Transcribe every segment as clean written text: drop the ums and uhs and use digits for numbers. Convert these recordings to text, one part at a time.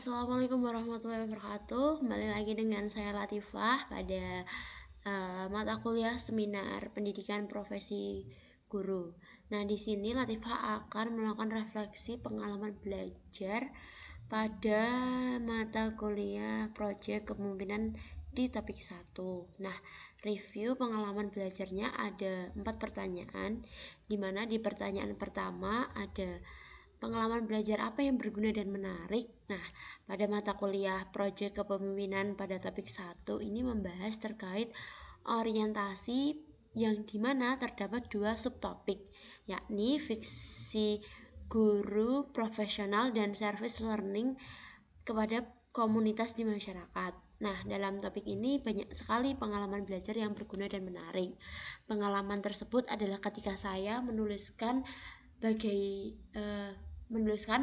Assalamualaikum warahmatullahi wabarakatuh. Kembali lagi dengan saya Latifah pada mata kuliah seminar pendidikan profesi guru. Nah, di sini Latifah akan melakukan refleksi pengalaman belajar pada mata kuliah proyek kepemimpinan di topik 1. Nah, review pengalaman belajarnya ada 4 pertanyaan, di mana di pertanyaan pertama ada pengalaman belajar apa yang berguna dan menarik. Nah, pada mata kuliah proyek kepemimpinan pada topik 1 ini membahas terkait orientasi yang dimana terdapat 2 subtopik, yakni fiksi guru profesional dan service learning kepada komunitas di masyarakat. Nah, dalam topik ini banyak sekali pengalaman belajar yang berguna dan menarik. Pengalaman tersebut adalah ketika saya menuliskan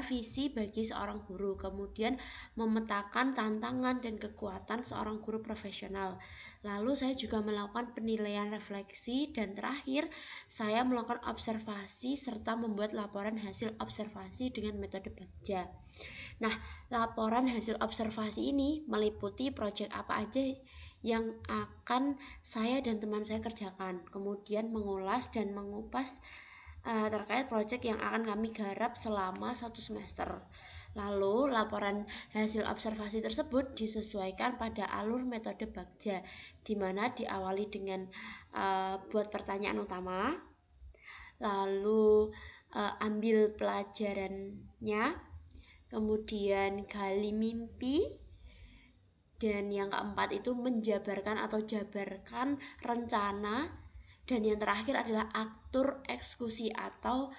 visi bagi seorang guru, kemudian memetakan tantangan dan kekuatan seorang guru profesional. Lalu saya juga melakukan penilaian refleksi, dan terakhir saya melakukan observasi serta membuat laporan hasil observasi dengan metode Bagja. Nah, laporan hasil observasi ini meliputi proyek apa aja yang akan saya dan teman saya kerjakan, kemudian mengulas dan mengupas terkait proyek yang akan kami garap selama 1 semester. Lalu laporan hasil observasi tersebut disesuaikan pada alur metode Bagja, di mana diawali dengan buat pertanyaan utama, lalu ambil pelajarannya, kemudian gali mimpi, dan yang keempat itu menjabarkan atau jabarkan rencana, dan yang terakhir adalah atur eksekusi atau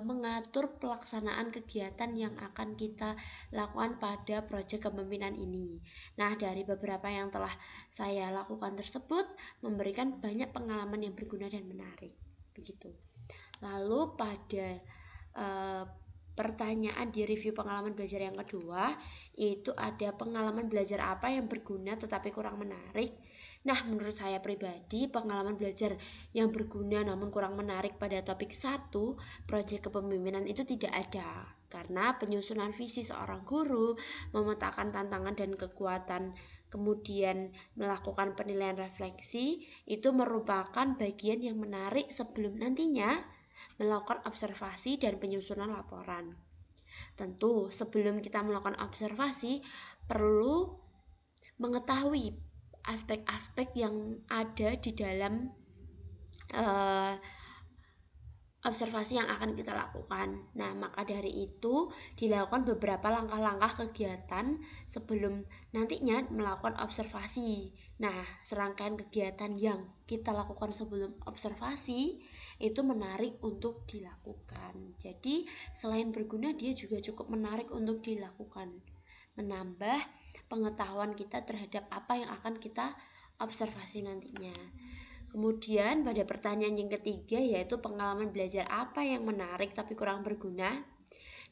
mengatur pelaksanaan kegiatan yang akan kita lakukan pada proyek kepemimpinan ini. Nah, dari beberapa yang telah saya lakukan tersebut memberikan banyak pengalaman yang berguna dan menarik. Begitu. Lalu pada pertanyaan di review pengalaman belajar yang kedua, itu ada pengalaman belajar apa yang berguna tetapi kurang menarik. Nah, menurut saya pribadi, pengalaman belajar yang berguna namun kurang menarik pada topik 1, proyek kepemimpinan itu tidak ada. Karena penyusunan visi seorang guru, memetakan tantangan dan kekuatan, kemudian melakukan penilaian refleksi, itu merupakan bagian yang menarik sebelum nantinya melakukan observasi dan penyusunan laporan. Tentu sebelum kita melakukan observasi perlu mengetahui aspek-aspek yang ada di dalam observasi yang akan kita lakukan. Nah, maka dari itu dilakukan beberapa langkah-langkah kegiatan sebelum nantinya melakukan observasi. Nah, serangkaian kegiatan yang kita lakukan sebelum observasi itu menarik untuk dilakukan. Jadi, selain berguna, dia juga cukup menarik untuk dilakukan. Menambah pengetahuan kita terhadap apa yang akan kita observasi nantinya. Kemudian pada pertanyaan yang ketiga, yaitu pengalaman belajar apa yang menarik tapi kurang berguna.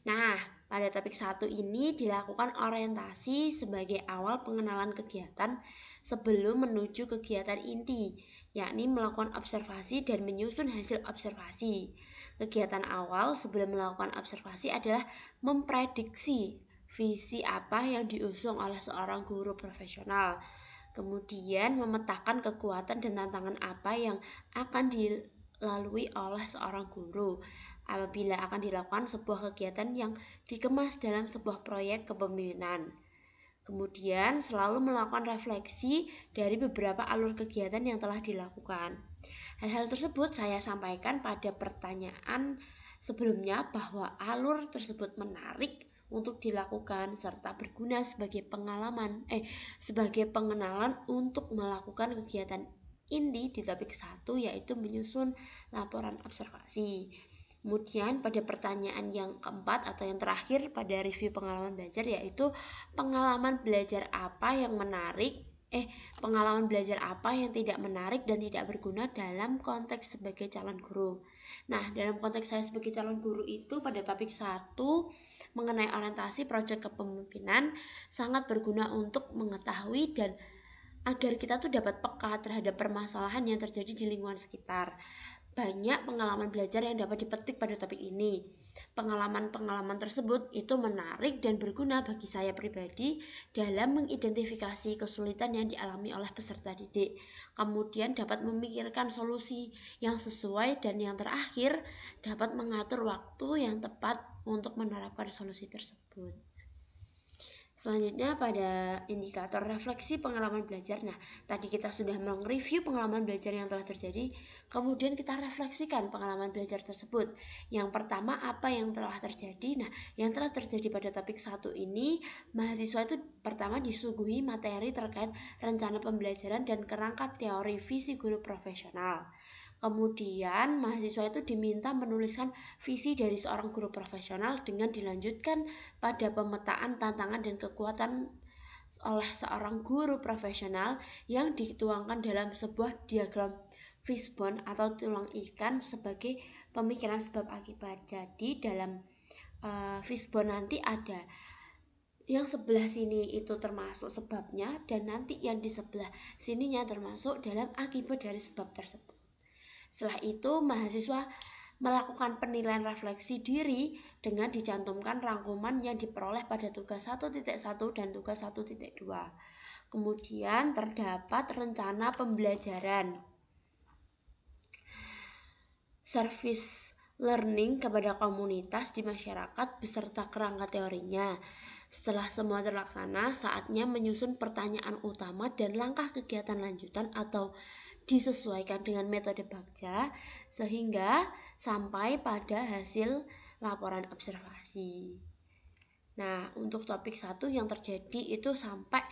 Nah, pada topik 1 ini dilakukan orientasi sebagai awal pengenalan kegiatan sebelum menuju kegiatan inti, yakni melakukan observasi dan menyusun hasil observasi. Kegiatan awal sebelum melakukan observasi adalah memprediksi visi apa yang diusung oleh seorang guru profesional. Kemudian memetakan kekuatan dan tantangan apa yang akan dilalui oleh seorang guru apabila akan dilakukan sebuah kegiatan yang dikemas dalam sebuah proyek kepemimpinan. Kemudian selalu melakukan refleksi dari beberapa alur kegiatan yang telah dilakukan. Hal-hal tersebut saya sampaikan pada pertanyaan sebelumnya bahwa alur tersebut menarik untuk dilakukan serta berguna sebagai sebagai pengenalan untuk melakukan kegiatan inti di topik 1, yaitu menyusun laporan observasi. Kemudian pada pertanyaan yang keempat atau yang terakhir pada review pengalaman belajar, yaitu pengalaman belajar apa yang menarik pengalaman belajar apa yang tidak menarik dan tidak berguna dalam konteks sebagai calon guru. Nah, dalam konteks saya sebagai calon guru itu pada topik 1 mengenai orientasi proyek kepemimpinan sangat berguna untuk mengetahui dan agar kita tuh dapat peka terhadap permasalahan yang terjadi di lingkungan sekitar. Banyak pengalaman belajar yang dapat dipetik pada topik ini. Pengalaman-pengalaman tersebut itu menarik dan berguna bagi saya pribadi dalam mengidentifikasi kesulitan yang dialami oleh peserta didik. Kemudian dapat memikirkan solusi yang sesuai dan yang terakhir dapat mengatur waktu yang tepat untuk menerapkan solusi tersebut. Selanjutnya pada indikator refleksi pengalaman belajar. Nah, tadi kita sudah mereview pengalaman belajar yang telah terjadi, kemudian kita refleksikan pengalaman belajar tersebut. Yang pertama, apa yang telah terjadi? Nah, yang telah terjadi pada topik 1 ini, mahasiswa itu pertama disuguhi materi terkait rencana pembelajaran dan kerangka teori visi guru profesional. Kemudian mahasiswa itu diminta menuliskan visi dari seorang guru profesional dengan dilanjutkan pada pemetaan tantangan dan kekuatan oleh seorang guru profesional yang dituangkan dalam sebuah diagram fishbone atau tulang ikan sebagai pemikiran sebab akibat. Jadi dalam fishbone nanti ada yang sebelah sini itu termasuk sebabnya dan nanti yang di sebelah sininya termasuk dalam akibat dari sebab tersebut. Setelah itu, mahasiswa melakukan penilaian refleksi diri dengan dicantumkan rangkuman yang diperoleh pada tugas 1.1 dan tugas 1.2. Kemudian terdapat rencana pembelajaran. Service learning kepada komunitas di masyarakat beserta kerangka teorinya. Setelah semua terlaksana, saatnya menyusun pertanyaan utama dan langkah kegiatan lanjutan atau disesuaikan dengan metode Bagja sehingga sampai pada hasil laporan observasi. Nah, untuk topik 1 yang terjadi itu sampai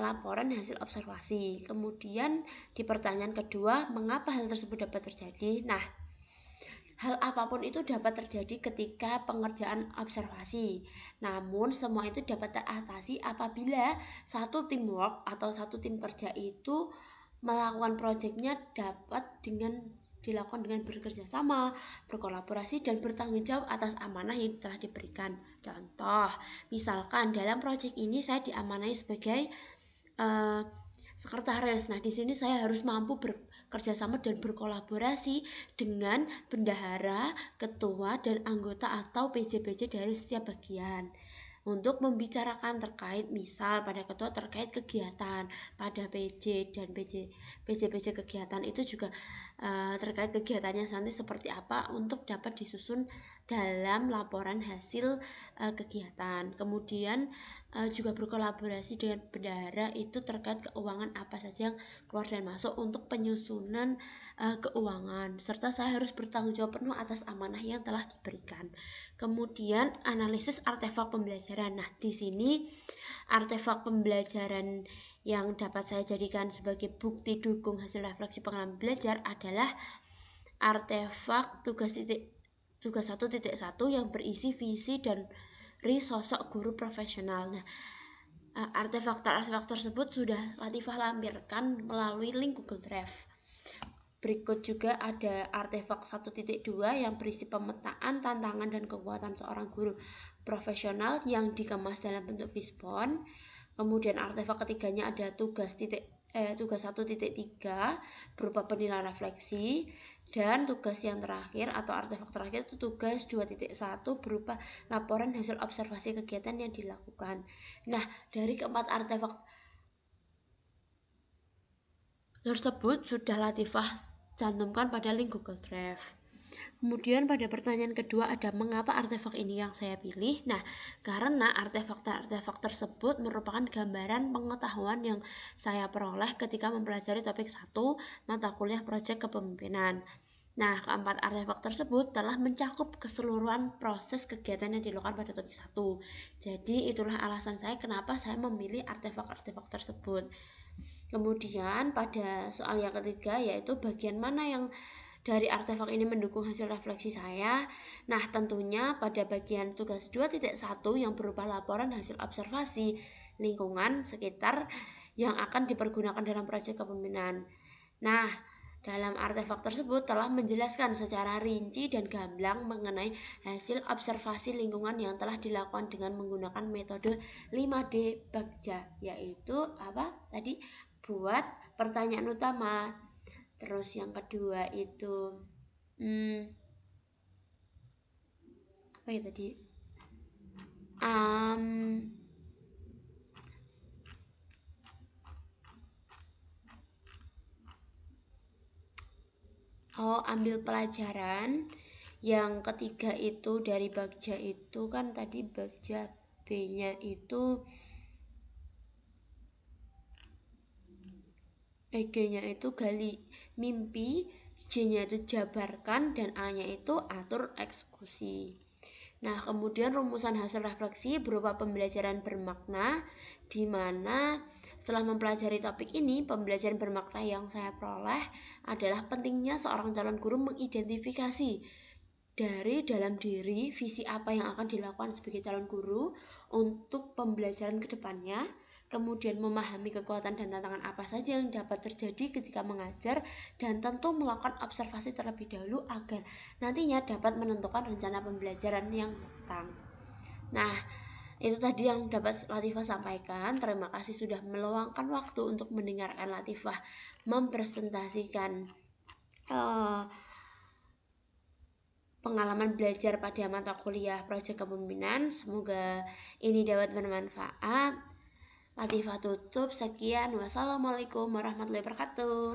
laporan hasil observasi. Kemudian di pertanyaan kedua, mengapa hal tersebut dapat terjadi? Nah, hal apapun itu dapat terjadi ketika pengerjaan observasi. Namun semua itu dapat teratasi apabila satu teamwork atau satu tim kerja itu melakukan proyeknya dapat dilakukan dengan bekerja sama, berkolaborasi dan bertanggung jawab atas amanah yang telah diberikan. Contoh, misalkan dalam proyek ini saya diamanai sebagai sekretaris. Nah, di sini saya harus mampu bekerjasama dan berkolaborasi dengan bendahara, ketua, dan anggota atau PJ-PJ dari setiap bagian untuk membicarakan terkait misal pada ketua terkait kegiatan, pada PJ dan PJ kegiatan itu juga terkait kegiatannya nanti seperti apa untuk dapat disusun dalam laporan hasil kegiatan. Kemudian juga berkolaborasi dengan bendahara itu terkait keuangan apa saja yang keluar dan masuk untuk penyusunan keuangan, serta saya harus bertanggung jawab penuh atas amanah yang telah diberikan. Kemudian analisis artefak pembelajaran. Nah, di sini artefak pembelajaran yang dapat saya jadikan sebagai bukti dukung hasil refleksi pengalaman belajar adalah artefak tugas 1.1 yang berisi visi dan sosok guru profesional. Nah, artefak tersebut sudah Latifah lampirkan melalui link Google Drive. Berikut juga ada artefak 1.2 yang berisi pemetaan, tantangan, dan kekuatan seorang guru profesional yang dikemas dalam bentuk fishbone. Kemudian artefak ketiganya ada tugas 1.3 berupa penilaian refleksi, dan tugas yang terakhir atau artefak terakhir itu tugas 2.1 berupa laporan hasil observasi kegiatan yang dilakukan. Nah, dari keempat artefak tersebut sudah Latifah cantumkan pada link Google Drive. Kemudian pada pertanyaan kedua ada mengapa artefak ini yang saya pilih. Nah, karena artefak tersebut merupakan gambaran pengetahuan yang saya peroleh ketika mempelajari topik 1 mata kuliah proyek kepemimpinan. Nah, keempat artefak tersebut telah mencakup keseluruhan proses kegiatan yang dilakukan pada topik 1. Jadi, itulah alasan saya kenapa saya memilih artefak-artefak tersebut. Kemudian pada soal yang ketiga yaitu bagian mana yang dari artefak ini mendukung hasil refleksi saya. Nah, tentunya pada bagian tugas 2.1 yang berupa laporan hasil observasi lingkungan sekitar yang akan dipergunakan dalam proyek kepemimpinan. Nah, dalam artefak tersebut telah menjelaskan secara rinci dan gamblang mengenai hasil observasi lingkungan yang telah dilakukan dengan menggunakan metode 5D Bagja, yaitu apa? Tadi buat pertanyaan utama. Terus yang kedua itu apa ya tadi? Um, ambil pelajaran. Yang ketiga itu dari Bagja itu kan tadi Bagja B-nya itu G-nya itu gali mimpi, J-nya itu jabarkan, dan A-nya itu atur eksekusi. Nah, kemudian rumusan hasil refleksi berupa pembelajaran bermakna, di mana setelah mempelajari topik ini, pembelajaran bermakna yang saya peroleh adalah pentingnya seorang calon guru mengidentifikasi dari dalam diri visi apa yang akan dilakukan sebagai calon guru untuk pembelajaran kedepannya, kemudian memahami kekuatan dan tantangan apa saja yang dapat terjadi ketika mengajar, dan tentu melakukan observasi terlebih dahulu agar nantinya dapat menentukan rencana pembelajaran yang matang. Nah, itu tadi yang dapat Latifah sampaikan. Terima kasih sudah meluangkan waktu untuk mendengarkan Latifah mempresentasikan pengalaman belajar pada mata kuliah proyek kepemimpinan. Semoga ini dapat bermanfaat. Latifah tutup. Sekian. Wassalamualaikum warahmatullahi wabarakatuh.